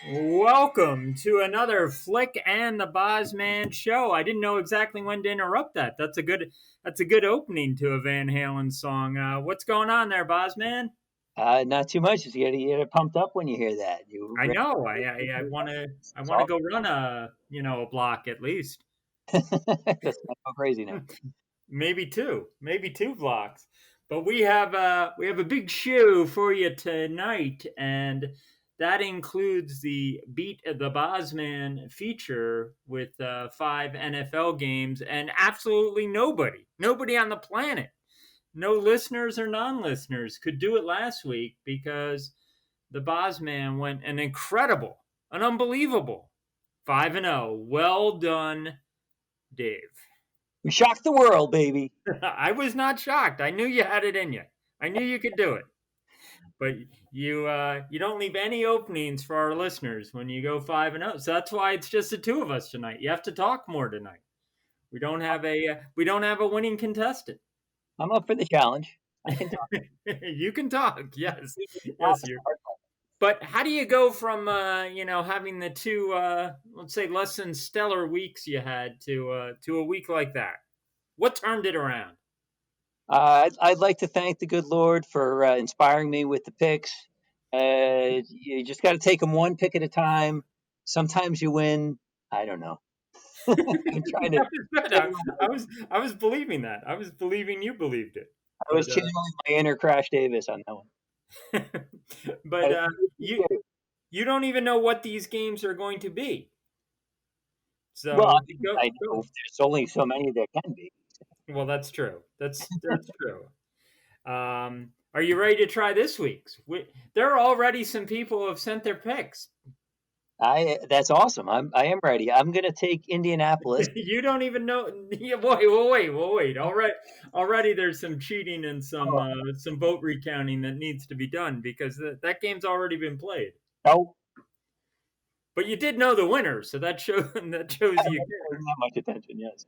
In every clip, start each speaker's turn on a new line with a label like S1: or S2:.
S1: Welcome to another Flick and the Bozman show. I didn't know exactly when to interrupt that. That's a good opening to a Van Halen song. What's going on there, Bozman?
S2: Not too much. You get pumped up when you hear that. You
S1: I
S2: ready?
S1: know. I want to I
S2: It's
S1: want to
S2: all
S1: go run a block at least.
S2: let's not go crazy now.
S1: Maybe two blocks. But we have a big show for you tonight, and that includes the Beat the Bosman feature with 5 NFL games and absolutely nobody on the planet, no listeners or non-listeners, could do it last week because the Bosman went an unbelievable 5-0. Well done, Dave.
S2: We shocked the world, baby.
S1: I was not shocked. I knew you had it in you. I knew you could do it. But you don't leave any openings for our listeners when you go 5-0. So that's why it's just the two of us tonight. You have to talk more tonight. We don't have a winning contestant.
S2: I'm up for the challenge. I can talk.
S1: You can talk. Yes.
S2: Not
S1: Yes,
S2: the
S1: you.
S2: hard part.
S1: But how do you go from having the two let's say less than stellar weeks you had to a week like that? What turned it around?
S2: I'd like to thank the good Lord for inspiring me with the picks. You just got to take them one pick at a time. Sometimes you win. I don't know. I'm trying to.
S1: That was good. I was believing that. I was believing you believed it.
S2: I was
S1: But
S2: channeling my inner Crash Davis on that one.
S1: but
S2: But
S1: you you don't even know what these games are going to be.
S2: well,
S1: So go
S2: I know
S1: go.
S2: there's only so many there can be.
S1: Well, that's true. That's true. Are you ready to try this week's? There are already some people who have sent their picks.
S2: That's awesome. I am ready. I'm gonna take Indianapolis.
S1: You don't even know. Yeah, wait. Already, there's some cheating and
S2: Oh,
S1: some vote recounting that needs to be done because that game's already been played.
S2: no,
S1: But you did know the winner, so that shows
S2: I
S1: you
S2: wasn't paying that much attention. Yes,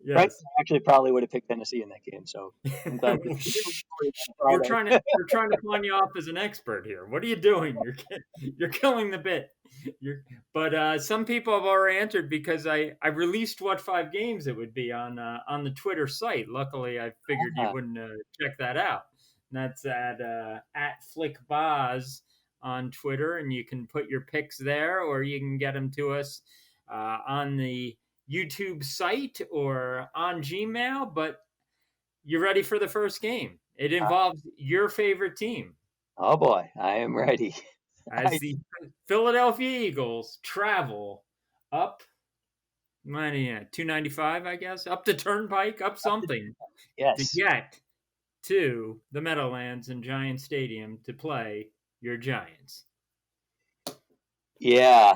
S1: care.
S2: Frank
S1: Yes.
S2: actually probably would have picked Tennessee in that game. So I'm glad we did
S1: Shh,
S2: record
S1: shh.
S2: on
S1: We're
S2: Friday.
S1: trying to we're trying to pawn you off as an expert here. What are you doing? You're killing the bit. But some people have already answered because I released what 5 games it would be on the Twitter site. Luckily, I figured you
S2: Ah,
S1: wouldn't check that out. And that's at FlickBoz on Twitter, and you can put your picks there, or you can get them to us on the YouTube site or on Gmail. But you ready for the first game? It involves your favorite team
S2: oh boy, I am ready.
S1: as
S2: I,
S1: the Philadelphia Eagles travel up, 295, I guess, up the turnpike, up something to
S2: yes,
S1: get to the Meadowlands and Giant Stadium to play your Giants.
S2: yeah.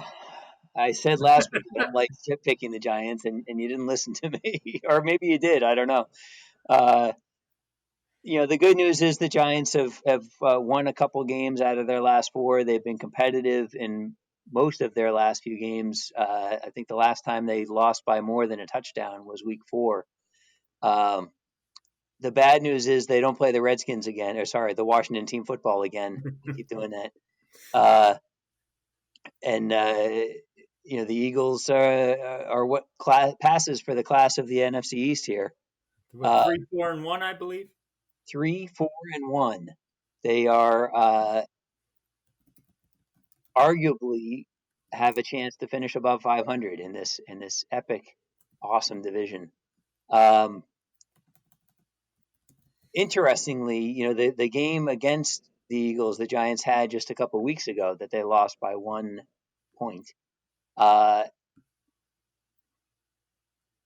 S2: I said last week I don't like picking the Giants, and you didn't listen to me, or maybe you did. I don't know. Uh, the good news is the Giants have won a couple games out of their last four. They've been competitive in most of their last few games. I think the last time they lost by more than a touchdown was Week 4. Um, the bad news is they don't play the Redskins again, or sorry, the Washington Team Football again. They keep doing that. Uh, and the Eagles are what passes for the class of the NFC East here.
S1: What,
S2: Uh,
S1: 3-4-1, I believe.
S2: 3-4-1. They are arguably have a chance to finish above 500 in this epic, awesome division. Um, Interestingly, the game against the Eagles, the Giants had just a couple weeks ago that they lost by 1 point. Uh,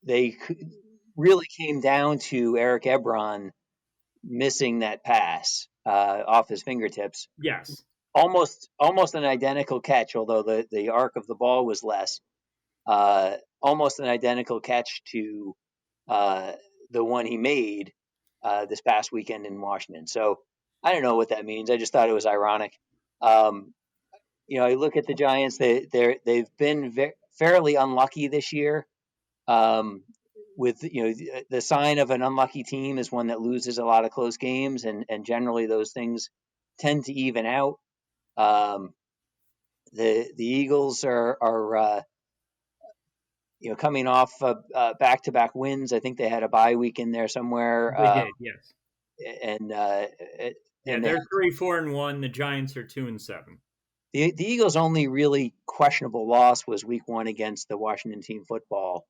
S2: they really came down to Eric Ebron missing that pass off his fingertips.
S1: Yes.
S2: Almost an identical catch, although the arc of the ball was less. Almost an identical catch to uh, the one he made this past weekend in Washington. So I don't know what that means. I just thought it was ironic. Um, I look at the Giants. They've been fairly unlucky this year. Um, with the sign of an unlucky team is one that loses a lot of close games, and generally those things tend to even out. Um, the Eagles are coming off back-to-back wins. I think they had a bye week in there somewhere,
S1: They did, yes.
S2: and
S1: Yeah, they're 3-4-1. The Giants are 2-7.
S2: The Eagles' only really questionable loss was Week 1 against the Washington Team Football.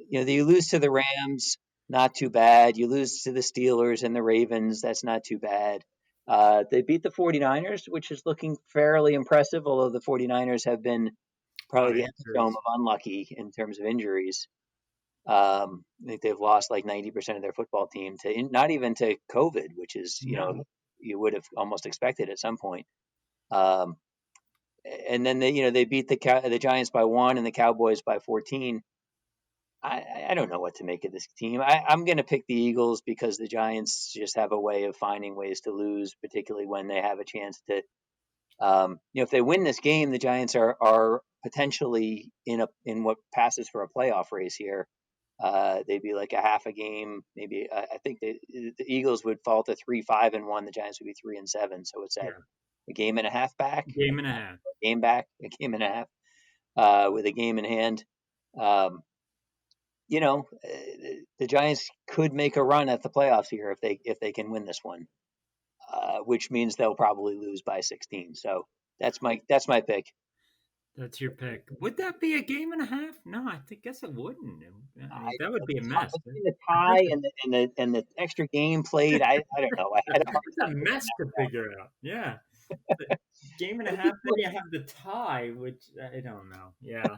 S2: You lose to the Rams, not too bad. You lose to the Steelers and the Ravens, that's not too bad. They beat the 49ers, which is looking fairly impressive, although the 49ers have been probably the epitome of unlucky in terms of injuries. I think they've lost like 90% of their football team to not even to COVID, which is, you would have almost expected at some point. And then they beat the Giants by 1 and the Cowboys by 14. I don't know what to make of this team. I'm going to pick the Eagles because the Giants just have a way of finding ways to lose, particularly when they have a chance to. If they win this game, the Giants are potentially in what passes for a playoff race here. They'd be like a half a game, maybe. I think the Eagles would fall to 3-5-1. The Giants would be 3-7. So it's a game and a half back.
S1: Game and a half.
S2: Game back. A game and a half. With a game in hand. The Giants could make a run at the playoffs here if they can win this one, which means they'll probably lose by 16. So that's my pick.
S1: That's your pick. Would that be a game and a half? No, I guess it wouldn't. That would be a mess.
S2: The tie and the extra game played, I don't know. I had
S1: it's a mess to figure out. Yeah. Game and a half, then you have the tie, which I don't know. Yeah.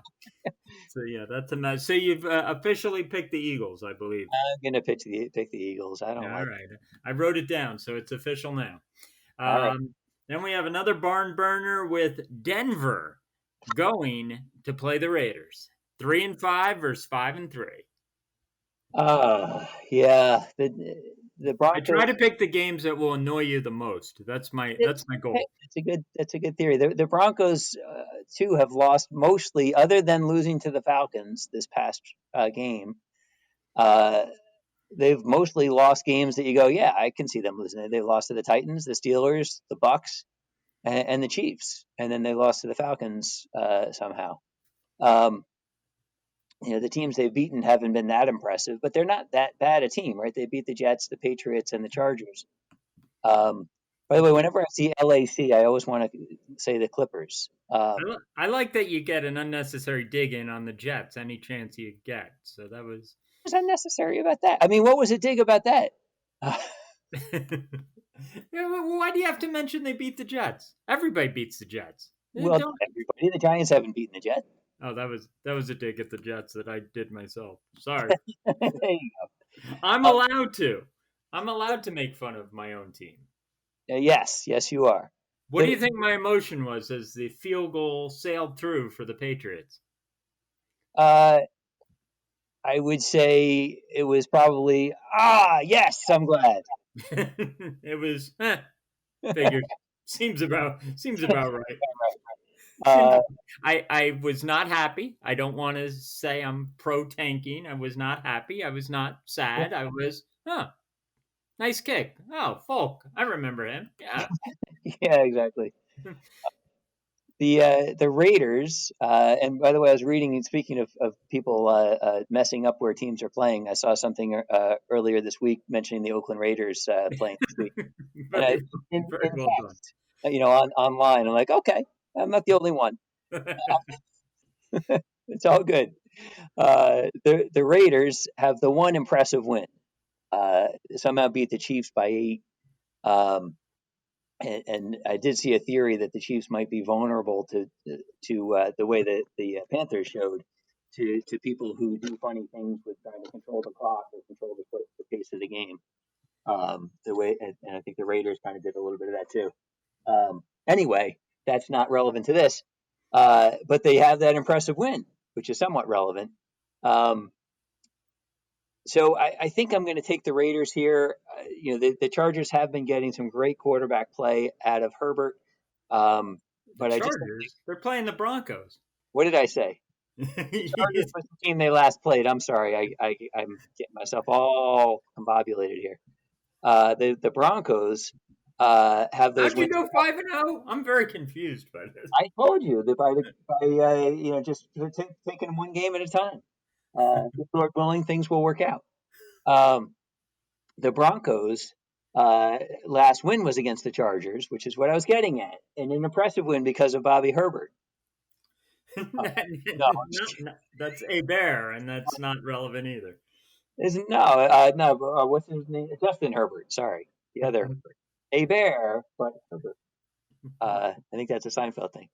S1: So yeah, that's a mess. So you've officially picked the Eagles, I believe.
S2: I'm gonna pick the Eagles. I don't.
S1: All right. I wrote it down, so it's official now.
S2: All right.
S1: Then we have another barn burner with Denver going to play the Raiders. 3-5 versus 5-3.
S2: Yeah. The Broncos.
S1: I try to pick the games that will annoy you the most. That's my goal.
S2: That's a good theory. The Broncos too have lost mostly, other than losing to the Falcons this past game. They've mostly lost games that you go, yeah, I can see them losing. They've lost to the Titans, the Steelers, the Bucks, and the Chiefs, and then they lost to the Falcons somehow. The teams they've beaten haven't been that impressive, but they're not that bad a team, right? They beat the Jets, the Patriots, and the Chargers. By the way, whenever I see LAC, I always want to say the Clippers.
S1: I like that you get an unnecessary dig in on the Jets any chance you get. So that was
S2: unnecessary about that. I mean, what was a dig about that?
S1: Why do you have to mention they beat the Jets? Everybody beats the Jets.
S2: Well, everybody. The Giants haven't beaten the Jets.
S1: Oh, that was a dig at the Jets that I did myself. Sorry.
S2: There you go.
S1: I'm allowed to. I'm allowed to make fun of my own team.
S2: Yes, you are.
S1: What do you think my emotion was as the field goal sailed through for the Patriots?
S2: I would say it was probably yes, I'm glad.
S1: It was figured. Seems about right. I was not happy. I don't want to say I'm pro tanking. I was not happy. I was not sad. I was nice kick. Oh, Folk. I remember him. Yeah.
S2: Yeah, exactly. The Raiders, and by the way, I was reading, and speaking of people messing up where teams are playing, I saw something earlier this week mentioning the Oakland Raiders playing this week. Online, I'm like, okay, I'm not the only one. It's all good. The Raiders have the one impressive win. Somehow beat the Chiefs by 8. And I did see a theory that the Chiefs might be vulnerable to the way that the Panthers showed to people who do funny things with trying to control the clock or control the pace of the game. And I think the Raiders kind of did a little bit of that too. Anyway, that's not relevant to this, but they have that impressive win, which is somewhat relevant. So I think I'm going to take the Raiders here. The Chargers have been getting some great quarterback play out of Herbert. But
S1: they're playing the Broncos.
S2: What did I say? The Chargers was the team they last played. I'm sorry. I'm getting myself all combobulated here. The Broncos have those
S1: How'd you
S2: wins.
S1: go 5-0? I'm very confused by this.
S2: I told you that by just taking one game at a time. Lord willing, things will work out. The Broncos last win was against the Chargers, which is what I was getting at, and an impressive win because of Bobby Herbert. No,
S1: That's a bear, and that's not relevant either.
S2: no. What's his name? Justin Herbert. Sorry, the other Herbert. A bear, but Herbert. I think that's a Seinfeld thing.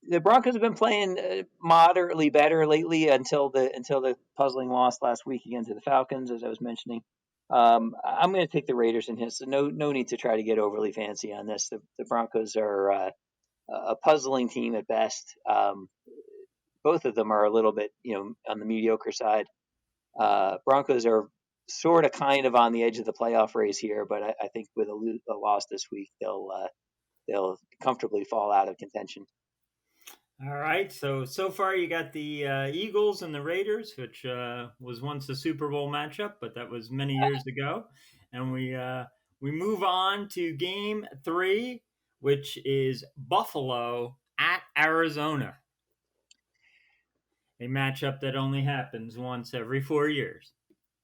S2: The Broncos have been playing moderately better lately until the puzzling loss last week against the Falcons, as I was mentioning. I'm going to take the Raiders in his. So no need to try to get overly fancy on this. The Broncos are a puzzling team at best. Both of them are a little bit, on the mediocre side. Broncos are sort of kind of on the edge of the playoff race here, but I think with a loss this week, they'll comfortably fall out of contention.
S1: All right, so far you got the Eagles and the Raiders, which was once a Super Bowl matchup, but that was many years ago, and we move on to Game 3, which is Buffalo at Arizona, a matchup that only happens once every 4 years.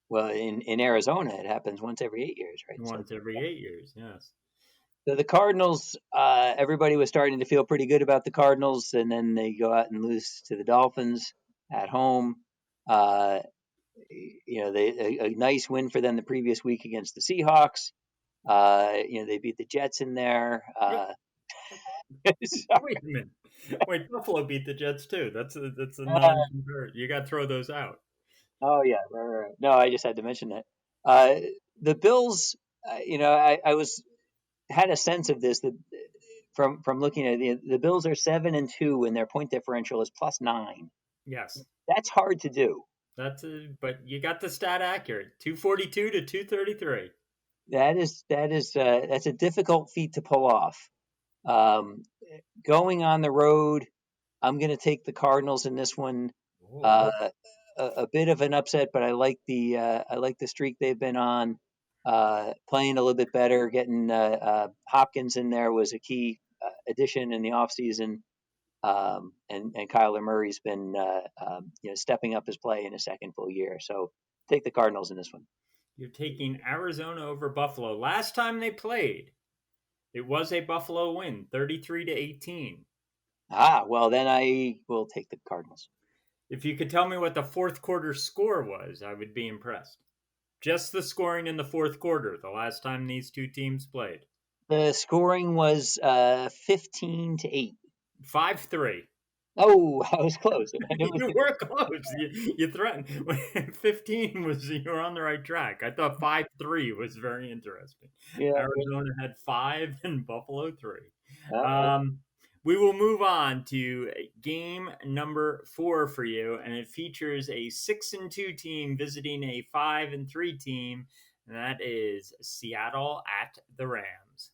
S2: Well, in Arizona, it happens once every 8 years, right?
S1: Once every 8 years, yes.
S2: So the Cardinals, everybody was starting to feel pretty good about the Cardinals, and then they go out and lose to the Dolphins at home. A nice win for them the previous week against the Seahawks. They beat the Jets in there.
S1: Wait a minute. Wait, Buffalo beat the Jets too. That's a non-convert. You got to throw those out.
S2: Oh yeah, right. No, I just had to mention that. The Bills, I had a sense of this that from looking at the Bills are 7-2 and their point differential is +9.
S1: Yes,
S2: that's hard to do.
S1: But you got the stat accurate. 242 to 233.
S2: That's a difficult feat to pull off. Going on the road, I'm going to take the Cardinals in this one. A bit of an upset, but I like the streak they've been on. Playing a little bit better, getting Hopkins in there was a key addition in the offseason. And Kyler Murray's been stepping up his play in his second full year. So take the Cardinals in this one.
S1: You're taking Arizona over Buffalo. Last time they played, it was a Buffalo win, 33-18.
S2: Well, then I will take the Cardinals.
S1: If you could tell me what the fourth quarter score was, I would be impressed. Just the scoring in the fourth quarter, the last time these two teams played.
S2: The scoring was 15-8.
S1: 5-3.
S2: Oh, I was close.
S1: You were close. You threatened. 15 was, you were on the right track. I thought 5-3 was very interesting. Yeah. Arizona had 5 and Buffalo 3. We will move on to game number 4 for you, and it features a 6-2 team visiting a 5-3 team, and that is Seattle at the Rams.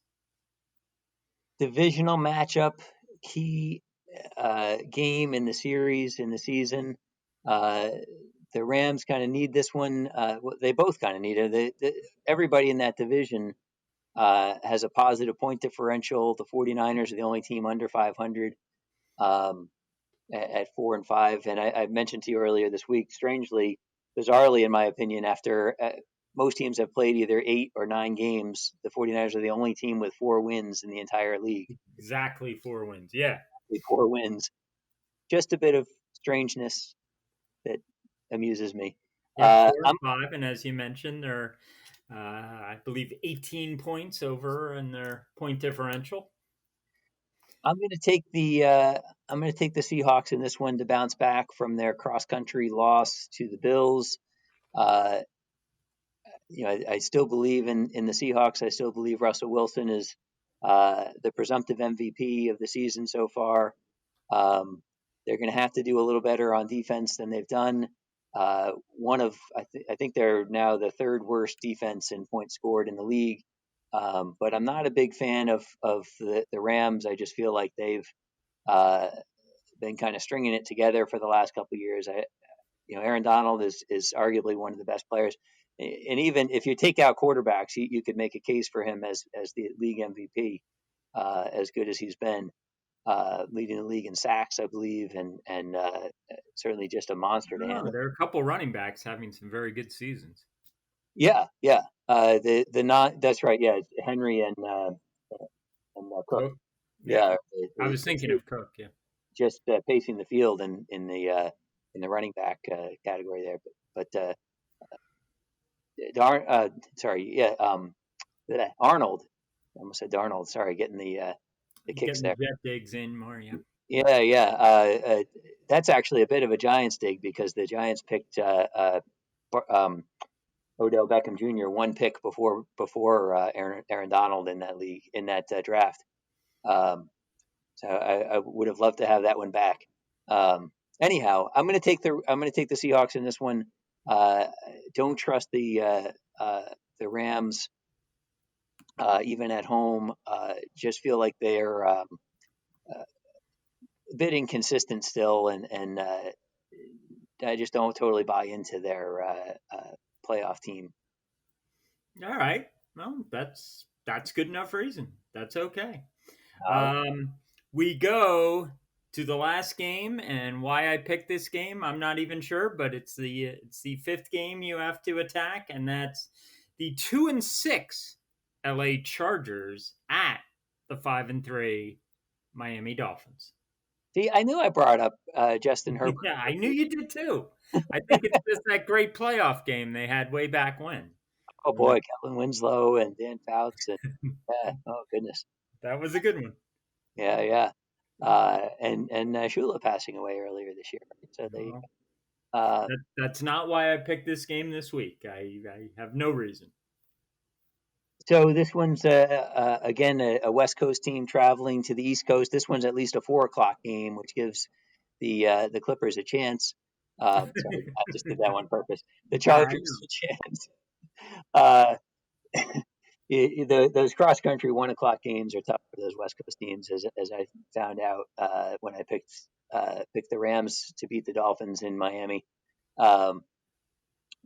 S2: Divisional matchup, key game in the series, in the season. The Rams kind of need this one. They both kind of need it. Everybody in that division has a positive point differential. The 49ers are the only team under 500 at 4-5. And I mentioned to you earlier this week, strangely, bizarrely, in my opinion, after most teams have played either 8 or 9 games, the 49ers are the only team with 4 wins in the entire league.
S1: Exactly 4 wins, yeah.
S2: 4 wins. Just a bit of strangeness that amuses me.
S1: 4-5, and as you mentioned, they're I believe 18 points over in their point differential.
S2: I'm going to take the Seahawks in this one to bounce back from their cross-country loss to the Bills. I still believe in the Seahawks. I still believe Russell Wilson is the presumptive MVP of the season so far. They're going to have to do a little better on defense than they've done. I think they're now the 3rd worst defense in points scored in the league. But I'm not a big fan of the Rams. I just feel like they've been kind of stringing it together for the last couple of years. Aaron Donald is arguably one of the best players. and even if you take out quarterbacks, you could make a case for him as the league MVP, as good as he's been, leading the league in sacks, I believe, and certainly just a monster to
S1: Oh,
S2: handle.
S1: there are a couple running backs having some very good seasons.
S2: Yeah, yeah. The not that's right. Yeah, Henry and Cook.
S1: Cook, yeah.
S2: Yeah,
S1: I was
S2: the
S1: thinking
S2: two
S1: of Cook. Yeah.
S2: just pacing the field in the running back category there. But sorry, yeah, Arnold. I almost said Darnold. Sorry, getting the kicks
S1: Getting the
S2: there.
S1: jet digs in more. Yeah.
S2: Yeah, yeah. That's actually a bit of a Giants dig because the Giants picked Odell Beckham Jr. one pick before Aaron Donald in that league in that draft. Um, so I would have loved to have that one back. Anyhow, I'm gonna take the Seahawks in this one. Uh, don't trust the Rams even at home. Just feel like they're a bit inconsistent still, and I just don't totally buy into their playoff team.
S1: All right. Well, that's good enough reason. That's okay.
S2: Uh,
S1: We go to the last game, and why I picked this game, I'm not even sure, but it's the fifth game you have to attack, and that's the 2-6 LA Chargers at the 5-3 Miami Dolphins.
S2: See, I knew I brought up Justin Herbert.
S1: Yeah, I knew you did too. I think it's just that great playoff game they had way back when.
S2: Oh boy, Kellen Winslow and Dan Fouts and oh goodness,
S1: That was a good one.
S2: yeah, yeah. And Shula passing away earlier this year. So they
S1: Well,
S2: uh,
S1: that's not why I picked this game this week. I have no reason.
S2: so this one's again a West Coast team traveling to the East Coast. This one's at least a 4 o'clock game, which gives the Clippers a chance. Sorry, I just did that on purpose. The
S1: Yeah, I
S2: Chargers
S1: know.
S2: a chance. Uh, those cross country 1 o'clock games are tough for those West Coast teams, as I found out when I picked the Rams to beat the Dolphins in Miami. Um,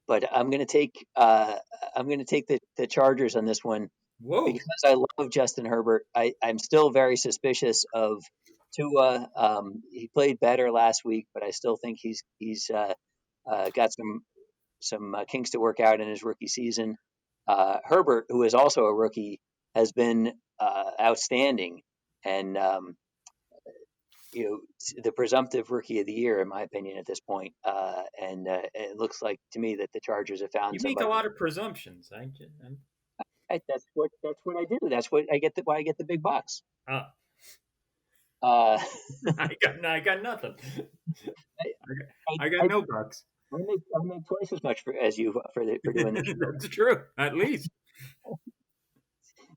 S2: but I'm gonna take the Chargers on this one
S1: Whoa.
S2: because I love Justin Herbert. I'm still very suspicious of Tua. He played better last week, but I still think he's got some kinks to work out in his rookie season. Herbert, who is also a rookie, has been outstanding, and the presumptive rookie of the year, in my opinion, at this point. And it looks like to me that the Chargers have found
S1: You make a
S2: somebody.
S1: lot of presumptions.
S2: That's what I do. That's what I get. Why I get the big bucks.
S1: Uh,
S2: Uh,
S1: I got nothing.
S2: I,
S1: I got
S2: I,
S1: no bucks.
S2: I make twice as much as you for doing this show.
S1: That's true. At least.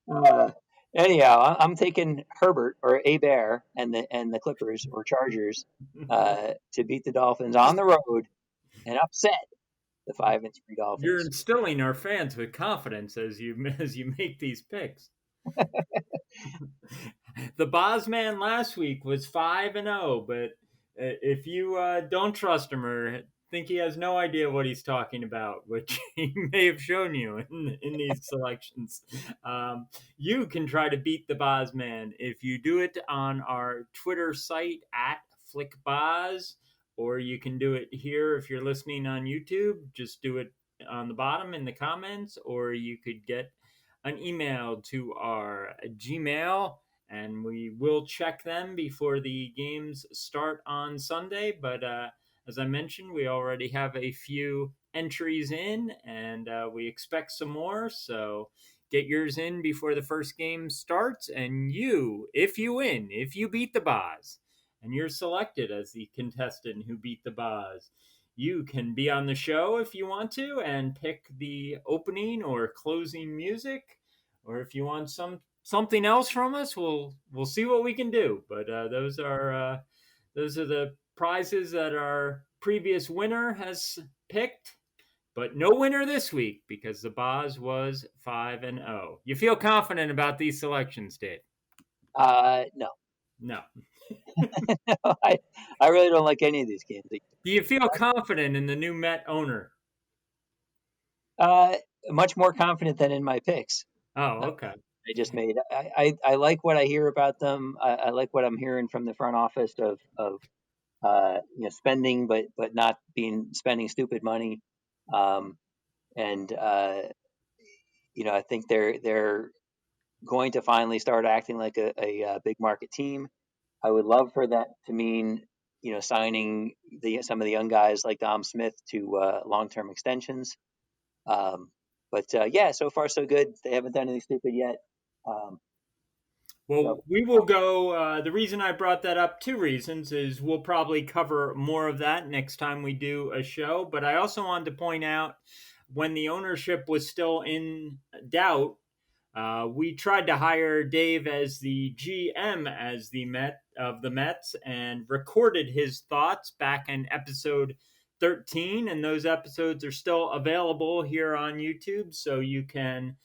S2: Uh, anyhow, I'm taking Herbert or A Bear and the Clippers or Chargers to beat the Dolphins on the road and upset the 5-3
S1: You're
S2: Dolphins.
S1: instilling our fans with confidence as you make these picks. The Bosman last week was 5-0, but if you don't trust him or think he has no idea what he's talking about, which he may have shown you in these selections, you can try to beat the Bosman if you do it on our Twitter site at FlickBoz, or you can do it here if you're listening on YouTube. Just do it on the bottom in the comments, or you could get an email to our Gmail, and we will check them before the games start on Sunday. But as I mentioned, we already have a few entries in, and we expect some more. So get yours in before the first game starts. And you, if you win, if you beat the Boz, and you're selected as the contestant who beat the Boz, you can be on the show if you want to and pick the opening or closing music, or if you want something else from us, we'll see what we can do. But those are the prizes that our previous winner has picked. But no winner this week because the Boz was 5-0. You feel confident about these selections, Dave?
S2: No,
S1: No.
S2: I really don't like any of these games.
S1: Do you feel confident in the new Met owner?
S2: Uh, Much more confident than in my picks.
S1: Oh, okay.
S2: I just made. I like what I hear about them. I like what I'm hearing from the front office of spending, but not being spending stupid money. Um, and I think they're going to finally start acting like a big market team. I would love for that to mean signing some of the young guys like Dom Smith to long term extensions. But yeah, so far so good. They haven't done anything stupid yet. Um,
S1: Well,
S2: so
S1: we will go. The reason I brought that up, two reasons, is we'll probably cover more of that next time we do a show. But I also wanted to point out when the ownership was still in doubt, we tried to hire Dave as the GM as the Mets and recorded his thoughts back in episode 13, and those episodes are still available here on YouTube, so you can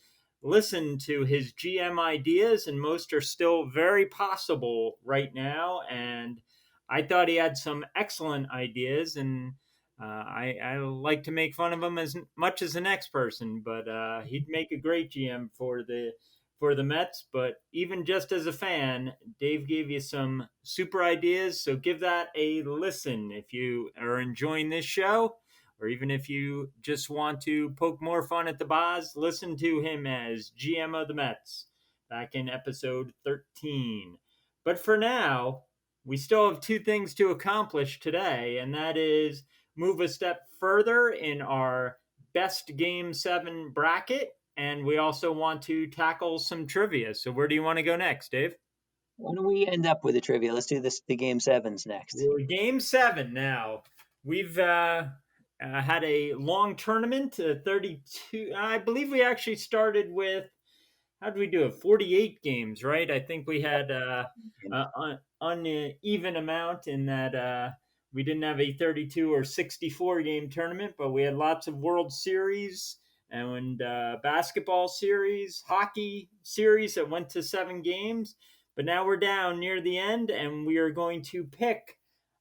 S1: listen to his GM ideas, and most are still very possible right now. And I thought he had some excellent ideas, and I like to make fun of him as much as the next person, but he'd make a great GM for the Mets. But even just as a fan, Dave gave you some super ideas, so give that a listen if you are enjoying this show. Or even if you just want to poke more fun at the Boz, listen to him as GM of the Mets back in episode 13. But for now, we still have two things to accomplish today, and that is move a step further in our best Game 7 bracket, and we also want to tackle some trivia. So, where do you want to go next, Dave?
S2: why don't we end up with a trivia? Let's do the game sevens next.
S1: Well, Game 7 now. We've had a long tournament, 32. I believe we actually started with, how did we do it? 48 games, right? I think we had uneven amount in that we didn't have a 32 or 64 game tournament, but we had lots of World Series and basketball series, hockey series that went to 7 games. But now we're down near the end, and we are going to pick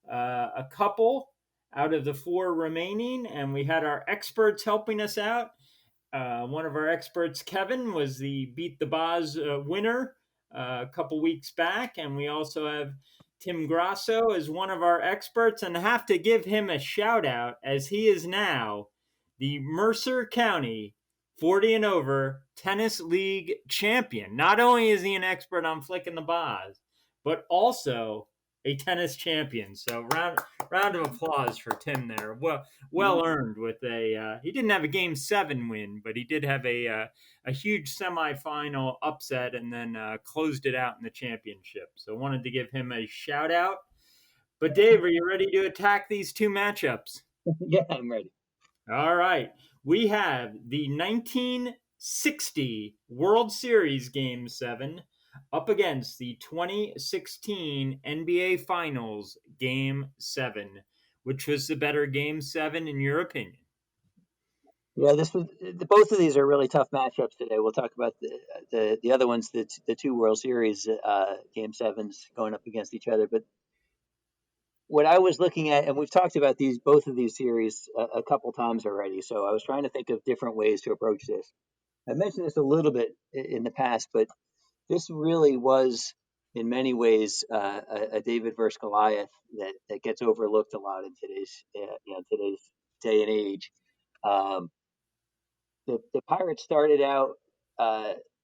S1: a couple out of the 4 remaining. And we had our experts helping us out. One of our experts, Kevin, was the Beat the Boz winner a couple weeks back. And we also have Tim Grasso as one of our experts. And I have to give him a shout out as he is now the Mercer County 40 and over tennis league champion. Not only is he an expert on flicking the Boz, but also a tennis champion. So round of applause for Tim there. Well earned with a he didn't have a game 7 win, but he did have a huge semifinal upset and then closed it out in the championship. So wanted to give him a shout out. But Dave, are you ready to attack these two matchups?
S2: Yeah, I'm ready.
S1: All right. We have the 1960 World Series Game 7 up against the 2016 NBA Finals Game 7. Which was the better Game 7 in your opinion?
S2: Yeah, both of these are really tough matchups today. We'll talk about the other ones, the 2 World Series game sevens going up against each other. But what I was looking at, and we've talked about both of these series a couple times already, so I was trying to think of different ways to approach this. I mentioned this a little bit in the past, but this really was, in many ways, a David versus Goliath that gets overlooked a lot in today's day and age. Um, the Pirates started out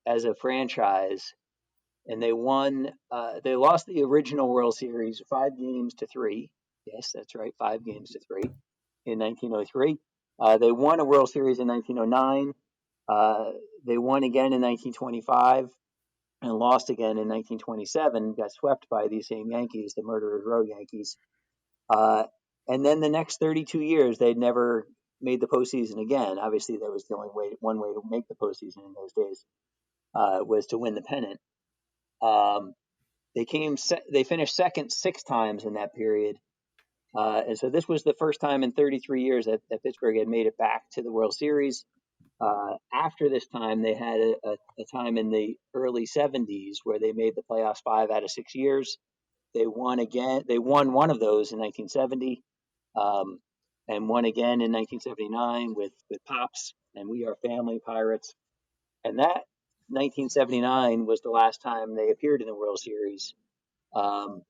S2: as a franchise, and they won. They lost the original World Series 5 games to 3. Yes, that's right, 5 games to 3 in 1903. They won a World Series in 1909. They won again in 1925 and lost again in 1927. Got swept by these same Yankees, the Murderers Row Yankees. And then the next 32 years, they'd never made the postseason again. Obviously, that was the only one way to make the postseason in those days was to win the pennant. They finished second 6 times in that period. And so this was the first time in 33 years that Pittsburgh had made it back to the World Series. After this time, they had a time in the early 70s where they made the playoffs 5 out of 6 years. They won again. They won one of those in 1970. and won again in 1979 with Pops and We Are Family Pirates. And that 1979 was the last time they appeared in the World Series. And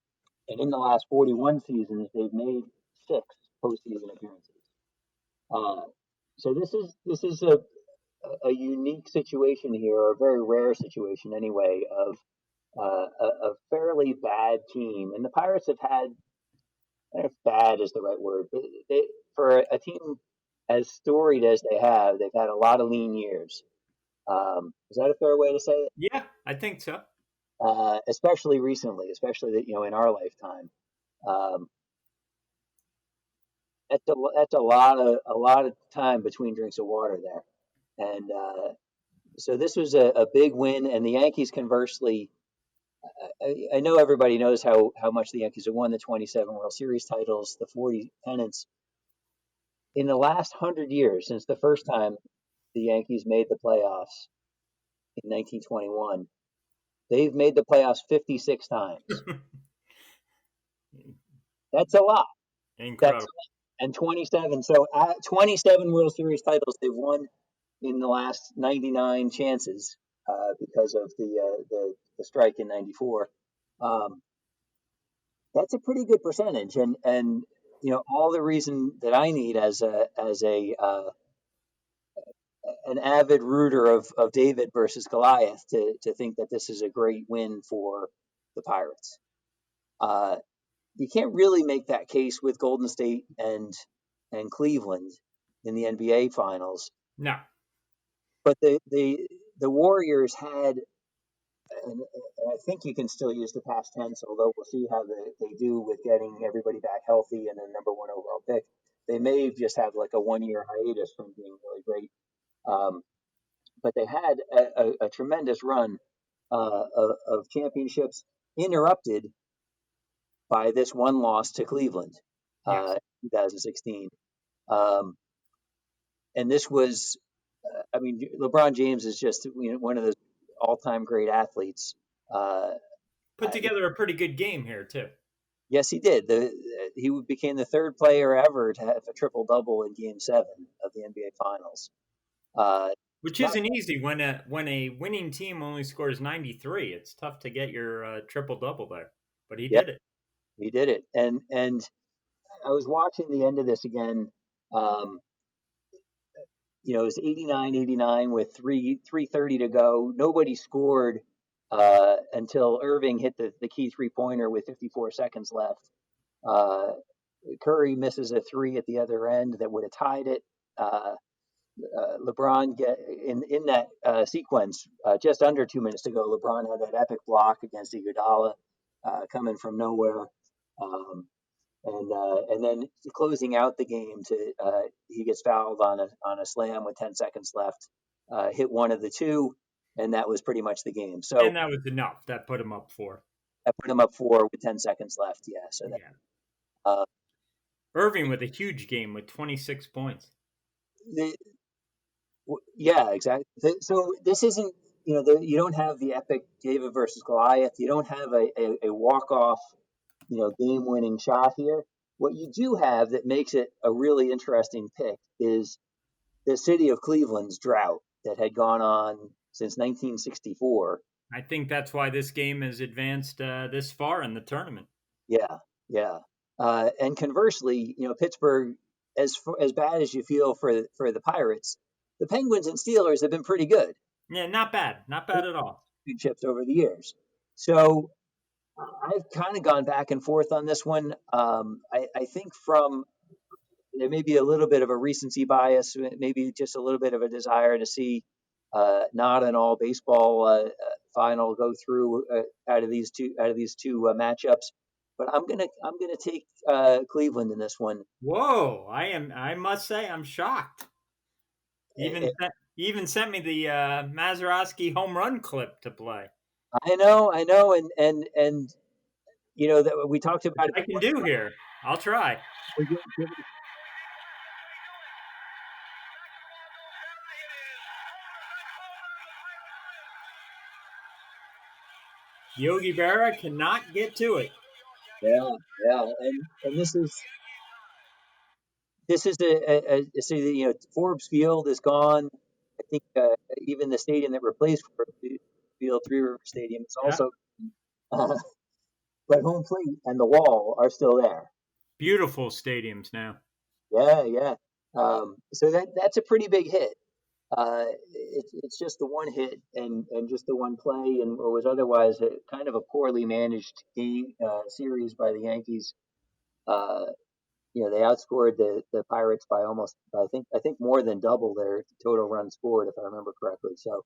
S2: in the last 41 seasons, they've made 6 postseason appearances. Uh, so this is a unique situation here, or a very rare situation anyway, of a fairly bad team. And the Pirates have had, I don't know if bad is the right word, but for a team as storied as they've had a lot of lean years. Is that a fair way to say it?
S1: Yeah, I think so.
S2: Especially recently, especially that in our lifetime. Um, that's a lot of time between drinks of water there, and so this was a big win. And the Yankees, conversely, I know everybody knows how much the Yankees have won: the 27 World Series titles, the 40 pennants. In the last 100 years, since the first time the Yankees made the playoffs in 1921, they've made the playoffs 56 times. That's a lot. That's
S1: Incredible.
S2: and 27. So 27 World Series titles they've won in the last 99 chances because of the strike in '94. Um, that's a pretty good percentage, and all the reason that I need as a an avid rooter of David versus Goliath to think that this is a great win for the Pirates. Uh, you can't really make that case with Golden State and Cleveland in the NBA Finals,
S1: No.
S2: but the Warriors had, and I think you can still use the past tense, although we'll see how they do with getting everybody back healthy and a number one overall pick. They may just have like a 1 year hiatus from being really great. Um, but they had a tremendous run of championships, interrupted by this one loss to Cleveland,
S1: Yes.
S2: 2016. Um, and this was, I mean, LeBron James is just one of the all-time great athletes. Uh,
S1: Put together a pretty good game here too.
S2: yes, he did. He became the third player ever to have a triple double in Game 7 of the NBA Finals. Uh,
S1: Which
S2: not
S1: isn't easy when a winning team only scores 93. It's tough to get your triple double there, but he
S2: Yep,
S1: did it.
S2: he did it. And I was watching the end of this again. Um, it was 89-89 with 3:30 to go. Nobody scored until Irving hit the key 3-pointer with 54 seconds left. Uh, Curry misses a three at the other end that would have tied it. LeBron get in that sequence, just under 2 minutes to go. LeBron had that epic block against Iguodala coming from nowhere. Um, and then closing out the game, he gets fouled on a slam with 10 seconds left, hit one of the two, and that was pretty much the game. So
S1: And that was enough. That put him up 4.
S2: I put him up 4 with 10 seconds left. Yeah, so that
S1: Yeah.
S2: uh,
S1: Irving with a huge game with 26 points.
S2: the, yeah, exactly. So this isn't, you don't have the epic David versus Goliath. You don't have a walk off, game winning shot here. What you do have that makes it a really interesting pick is the city of Cleveland's drought that had gone on since 1964.
S1: I think that's why this game has advanced this far in the tournament.
S2: Yeah, yeah. And conversely, Pittsburgh, as bad as you feel for the Pirates, the Penguins and Steelers have been pretty good.
S1: Yeah, not bad. Not bad at all.
S2: Championships over the years. So I've kind of gone back and forth on this one. I think there may be a little bit of a recency bias, maybe just a little bit of a desire to see not an all baseball final go through out of these two matchups. But I'm gonna take Cleveland in this one.
S1: Whoa! I must say I'm shocked.
S2: Eh,
S1: Even sent me the Mazeroski home run clip to play.
S2: I know, and that we talked about it
S1: I can
S2: before.
S1: do here. I'll try. Yogi Berra cannot get to it.
S2: Yeah, yeah, and this is this is a city. Forbes Field is gone. I think even the stadium that replaced Forbes Field, Three River Stadium, is
S1: Yeah.
S2: also. Uh, but home plate and the wall are still there.
S1: Beautiful stadiums now.
S2: Yeah, yeah. So that's a pretty big hit. It's just the one hit and just the one play, and what was otherwise kind of a poorly managed game series by the Yankees. Uh, they outscored the Pirates by almost, I think more than double their total runs scored, if I remember correctly. So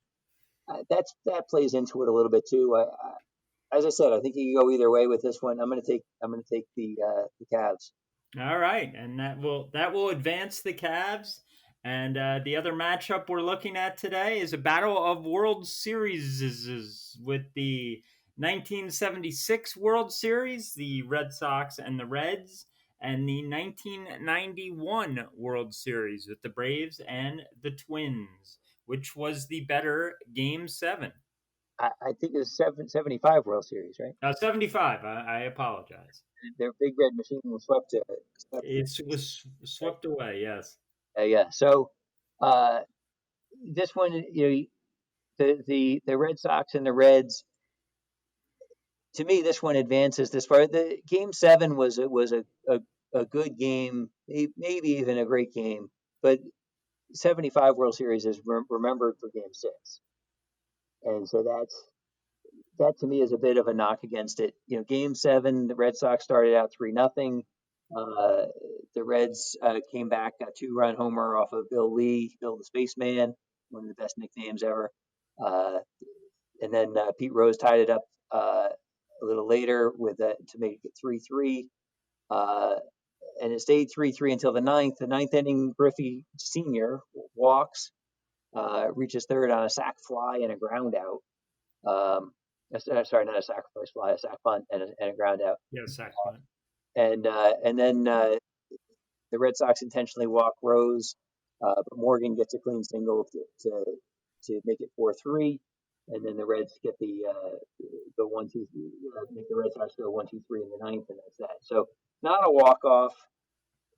S2: that plays into it a little bit too. As I said, I think you can go either way with this one. I'm gonna take the Cavs.
S1: All right, and that will advance the Cavs. And the other matchup we're looking at today is a battle of World Series with the 1976 World Series, the Red Sox and the Reds, and the 1991 World Series with the Braves and the Twins, which was the better Game 7.
S2: I think it's 75 World Series, right?
S1: 75, I apologize.
S2: Their big red machine was swept. Swept
S1: It was swept away, yes.
S2: yeah. So uh, this one, the Red Sox and the Reds. To me, this one advances this far. The Game 7 was a good game, maybe even a great game, but 75 World Series is remembered for Game 6, and so that to me is a bit of a knock against it. Game 7, the Red Sox started out 3-0. Uh, the Reds came back, a 2-run homer off of Bill Lee, Bill the Spaceman, one of the best nicknames ever. Uh, and then Pete Rose tied it up a little later to make it 3-3. And it stayed 3-3 until the ninth. The ninth inning, Griffey Sr. walks, reaches third on a sac fly and a ground out. Sorry, not a sacrifice fly, a sac bunt and a ground out.
S1: Yeah, sac bunt.
S2: And then the Red Sox intentionally walk Rose, but Morgan gets a clean single to make it 4-3, and then the Reds get the go 1-2, make the Red Sox go 1-2-3 in the ninth, and that's that. So not a walk off.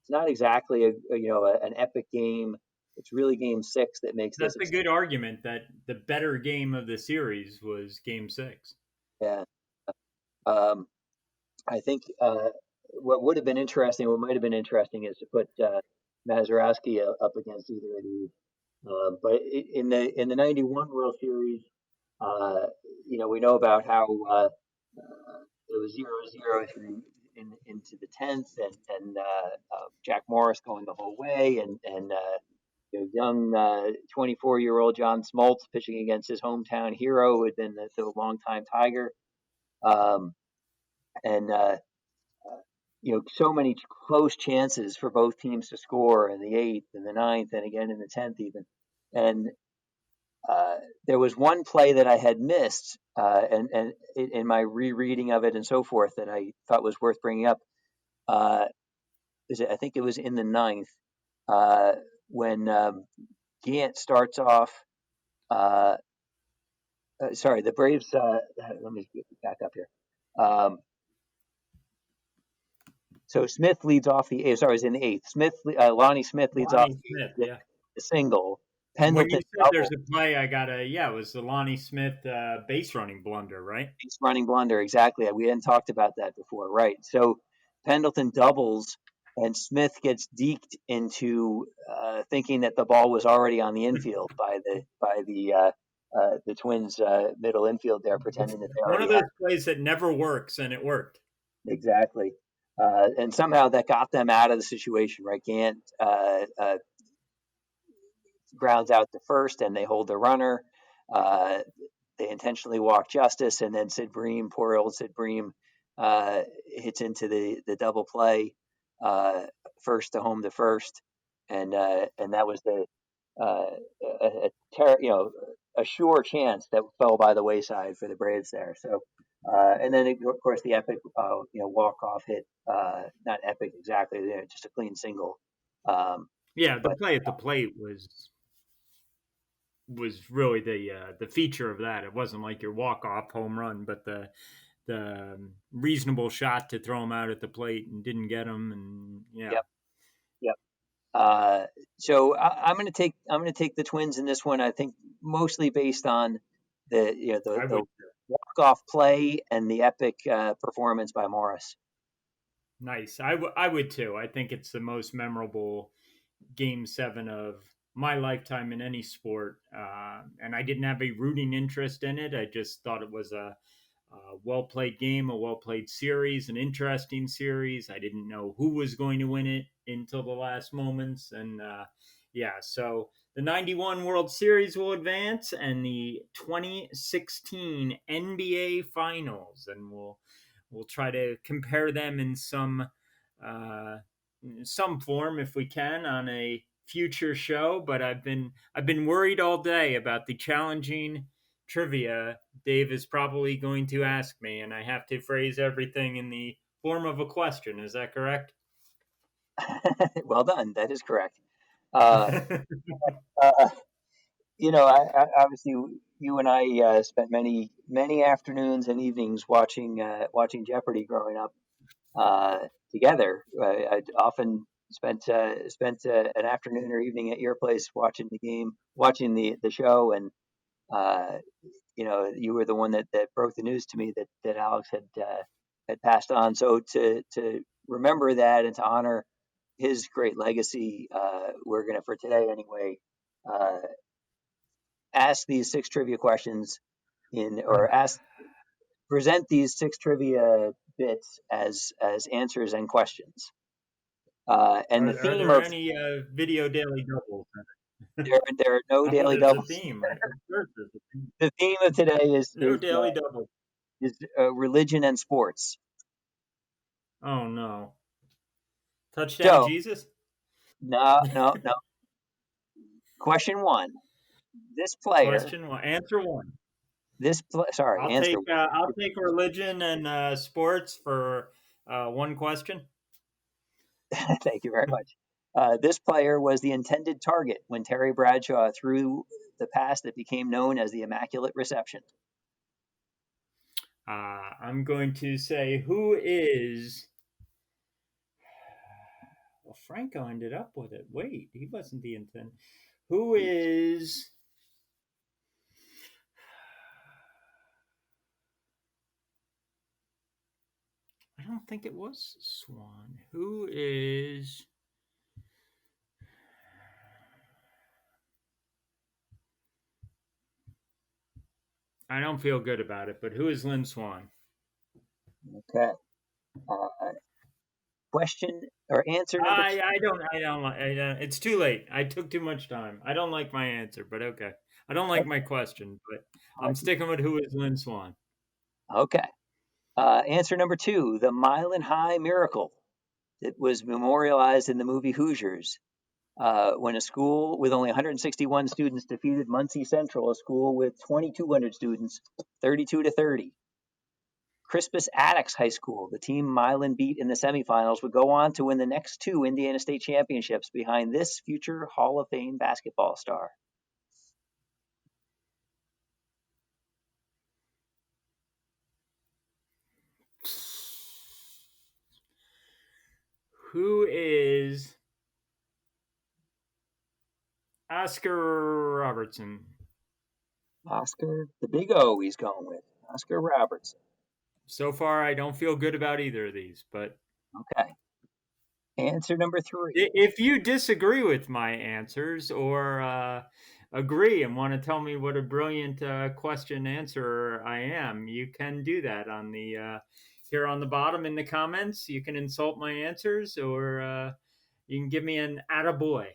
S2: It's not exactly an epic game. It's really Game 6 that makes
S1: That's
S2: this.
S1: a good argument that the better game of the series was Game 6.
S2: Yeah. Um, I think what would have been interesting, what might have been interesting, is to put Mazeroski up against either of these. But in the '91 World Series, we know about how it was 0-0 into the 10th, and Jack Morris going the whole way, and young 24-year-old John Smoltz pitching against his hometown hero, who had been the longtime Tiger. And so many close chances for both teams to score in the 8th and the ninth, and again in the 10th even. And there was one play that I had missed, and in my rereading of it and so forth, that I thought was worth bringing up. I think it was in the ninth when Gant starts off. Sorry, the Braves. Let me get back up here. So Smith leads off sorry, it was in the 8th. Lonnie Smith leads off
S1: Yeah.
S2: the single.
S1: When you
S2: Pendleton
S1: said there's a play, it was the Lonnie Smith base running blunder, right?
S2: base running blunder, exactly. We hadn't talked about that before, right? So Pendleton doubles, and Smith gets deked into thinking that the ball was already on the infield by the Twins' middle infield there, pretending that they
S1: One
S2: already
S1: of those plays that never works, and it worked.
S2: Exactly. And somehow that got them out of the situation, right? Gant grounds out to first, and they hold the runner. They intentionally walk Justice, and then Sid Bream, poor old Sid Bream, hits into the double play, first to home to first, and that was a sure chance that fell by the wayside for the Braves there. So. And then, of course, the epic, walk-off hit, not epic exactly, just a clean single.
S1: The play at the plate was really the feature of that. It wasn't like your walk-off home run, but the reasonable shot to throw him out at the plate and didn't get him. And
S2: Yep. I'm going to take the Twins in this one. I think mostly based on
S1: I
S2: the
S1: would.
S2: walk off play and the epic performance by Morris.
S1: Nice. I would too. I think it's the most memorable Game 7 of my lifetime in any sport. And I didn't have a rooting interest in it. I just thought it was a well played game, a well played series, an interesting series. I didn't know who was going to win it until the last moments. And yeah, so the 91 World Series will advance and the 2016 NBA Finals. And we'll try to compare them in uh, some form if we can on a future show. But I've been worried all day about the challenging trivia Dave is probably going to ask me, and I have to phrase everything in the form of a question. Is that correct?
S2: Well done. That is correct. Uh, uh, obviously you and I spent many afternoons and evenings watching Jeopardy growing up together. I'd often spent an afternoon or evening at your place watching the game, watching the show, and uh, you were the one that broke the news to me that Alex had passed on. So to remember that and to honor his great legacy, we're gonna, for today anyway, uh, ask these six trivia questions in or ask present these six trivia bits as answers and questions. And the
S1: Are
S2: theme
S1: there
S2: of
S1: any video daily doubles?
S2: there are no
S1: Oh,
S2: daily
S1: there's a
S2: doubles.
S1: theme. Of course, there's a theme.
S2: The theme of today
S1: No daily doubles.
S2: is religion and sports.
S1: Oh no! Touchdown,
S2: So
S1: Jesus.
S2: no. Question one: This player,
S1: Question one. Answer one.
S2: sorry, answer.
S1: I'll take religion and sports for one question.
S2: Thank you very much. This player was the intended target when Terry Bradshaw threw the pass that became known as the Immaculate Reception.
S1: I'm going to say who is. Well, Franco ended up with it. Wait, he wasn't the intent. Who is. I don't think it was Swan. Who is. I don't feel good about it, but who is Lynn Swan?
S2: Okay. Uh, question or answer number two.
S1: I don't. It's too late. I took too much time. I don't like my answer, but okay. I don't like my question, but I'm sticking with who is Lynn Swan.
S2: Okay. Answer number two: the Mile and High Miracle. It was memorialized in the movie Hoosiers when a school with only 161 students defeated Muncie Central, a school with 2,200 students, 32-30. Crispus Attucks High School, the team Milan beat in the semifinals, would go on to win the next two Indiana State championships behind this future Hall of Fame basketball star.
S1: Who is Oscar Robertson?
S2: Oscar, the big O he's going with. Oscar Robertson.
S1: So far, I don't feel good about either of these, but
S2: Okay. Answer number three.
S1: if you disagree with my answers or agree and want to tell me what a brilliant question answerer I am, you can do that on the here on the bottom in the comments. You can insult my answers, or you can give me an attaboy.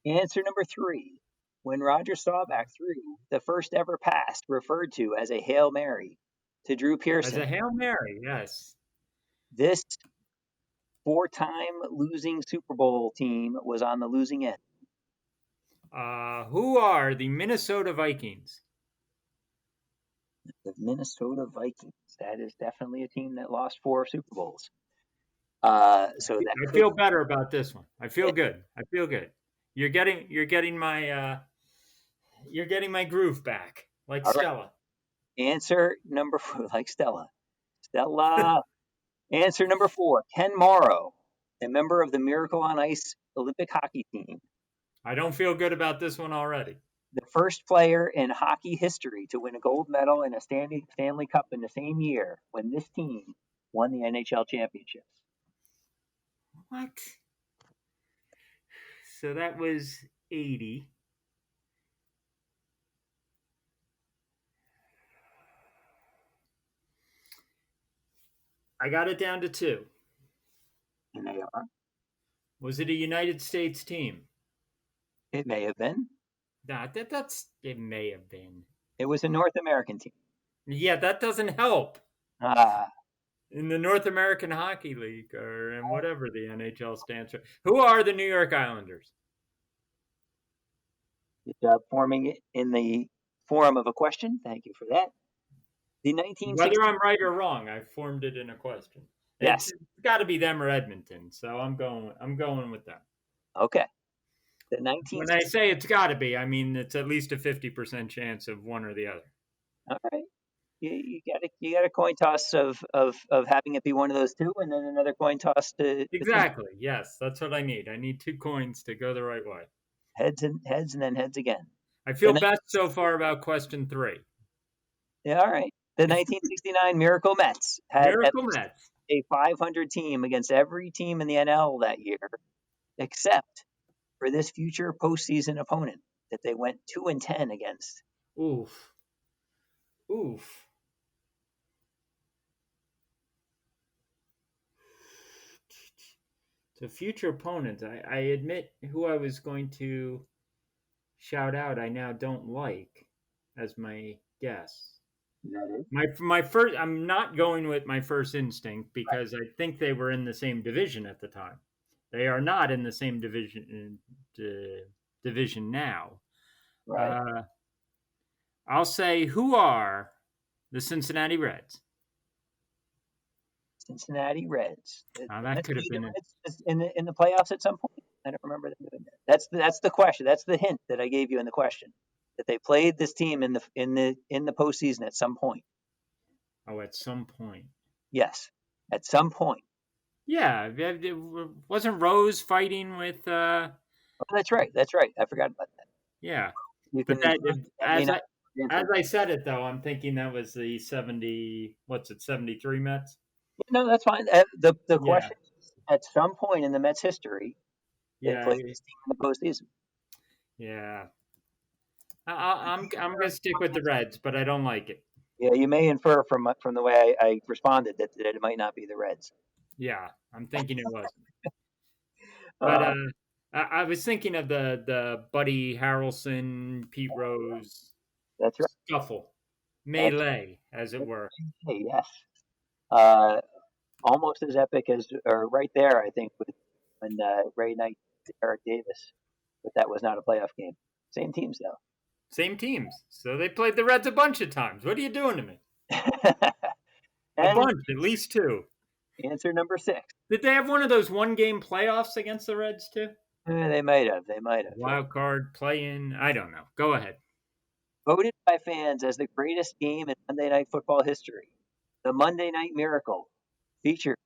S2: Answer number three. When Roger Staubach threw the first ever pass referred to as a Hail Mary to Drew
S1: As
S2: Pearson,
S1: a Hail Mary, yes.
S2: this four-time losing Super Bowl team was on the losing end.
S1: Who are the Minnesota Vikings?
S2: The Minnesota Vikings. That is definitely a team that lost 4 Super Bowls. So that
S1: I feel better about this one. I feel good. I feel good. You're getting my groove back, like
S2: all right.
S1: Stella.
S2: Answer number 4, like Stella. Answer number 4, Ken Morrow. a member of the Miracle on Ice Olympic hockey team,
S1: I don't feel good about this one already.
S2: the first player in hockey history to win a gold medal and a Stanley Cup in the same year when this team won the NHL championships.
S1: What? So that was 80. I got it down to 2.
S2: And they are.
S1: Was it a United States team?
S2: It may have been.
S1: Nah, that's it may have been.
S2: It was a North American team.
S1: Yeah, that doesn't help.
S2: Ah,
S1: In the North American Hockey League or in whatever the NHL stands for. Who are the New York Islanders?
S2: good job forming it in the form of a question. Thank you for that. The 1960s.
S1: Whether I'm right or wrong, I formed it in a question.
S2: Yes.
S1: It's got to be them or Edmonton, so I'm going with them.
S2: Okay. The 1960s.
S1: When I say it's got to be, I mean it's at least a 50% chance of one or the other.
S2: All right. You got a coin toss of having it be one of those two, and then another coin toss to
S1: Exactly. Yes, that's what I need. I need 2 coins to go the right way.
S2: heads and then heads again.
S1: I feel best so far about question 3.
S2: Yeah, all right. The 1969 Miracle Mets had a 500 team against every team in the NL that year, except for this future postseason opponent that they went 2-10 against.
S1: Oof. So future opponents, I admit who I was going to shout out I now don't like as my guess. My first, I'm not going with my first instinct because I think they were in the same division at the time. They are not in the same division now.
S2: Right.
S1: I'll say, who are the Cincinnati Reds?
S2: Cincinnati Reds.
S1: That could have been
S2: in the playoffs at some point. I don't remember them doing that. That's the question. That's the hint that I gave you in the question. That they played this team in the postseason at some point.
S1: Oh, at some point.
S2: Yes, at some point.
S1: Yeah, wasn't Rose fighting with?
S2: Oh, that's right. That's right. I forgot about that.
S1: Yeah, as I said it though, I'm thinking that was the 73 Mets.
S2: No, that's fine. The question is, at some point in the Mets history, they played this team in the postseason.
S1: Yeah. I'm gonna stick with the Reds, but I don't like it.
S2: Yeah, you may infer from the way I responded that it might not be the Reds.
S1: Yeah, I'm thinking it wasn't. But I was thinking of the Buddy Harrelson, Pete Rose.
S2: That's right.
S1: Scuffle, melee, as it were.
S2: Yes. Almost as epic as, or right there, I think, when Ray Knight, Eric Davis, but that was not a playoff game. Same teams, though.
S1: Same teams. So they played the Reds a bunch of times. What are you doing to me?
S2: A
S1: bunch, at least 2.
S2: Answer number 6.
S1: Did they have one of those one-game playoffs against the Reds, too?
S2: They might have.
S1: Wild card, play-in, I don't know. Go ahead.
S2: Voted by fans as the greatest game in Monday Night Football history, the Monday Night Miracle featured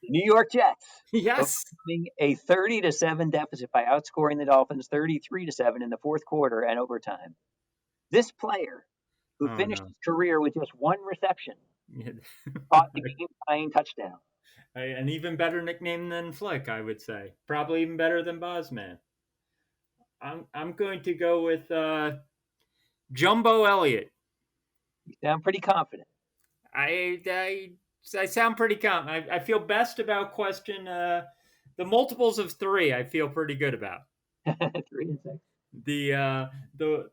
S2: the New York Jets.
S1: Yes.
S2: A 30-7 deficit by outscoring the Dolphins 33-7 in the fourth quarter and overtime. This player, who finished his career with just 1 reception, caught the game-tying touchdown.
S1: An even better nickname than Flick, I would say. Probably even better than Bosman. I'm going to go with Jumbo Elliott.
S2: You sound pretty confident.
S1: I sound pretty confident. I feel best about question the multiples of 3. I feel pretty good about
S2: 3 and 6.
S1: The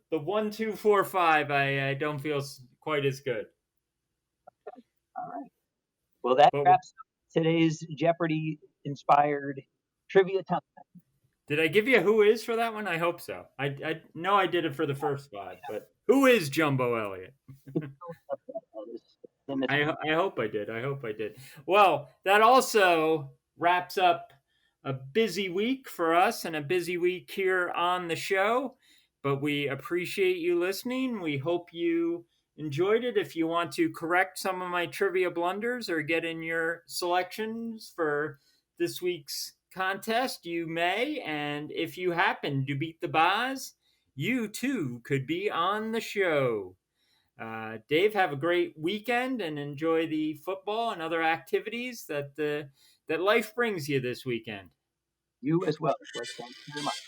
S1: 1, 2, 4, 5. I don't feel quite as good.
S2: All right. Well, that wraps up today's Jeopardy-inspired trivia time. Did
S1: I give you who is for that one? I hope so. I know I did it for the first 5, but who is Jumbo Elliott? I hope I did. Well, that also wraps up a busy week for us and a busy week here on the show. But we appreciate you listening. We hope you enjoyed it. If you want to correct some of my trivia blunders or get in your selections for this week's contest, you may. And if you happen to beat the Boz, you too could be on the show. Dave, have a great weekend and enjoy the football and other activities that life brings you this weekend.
S2: You as well, Cliff. Thanks very much.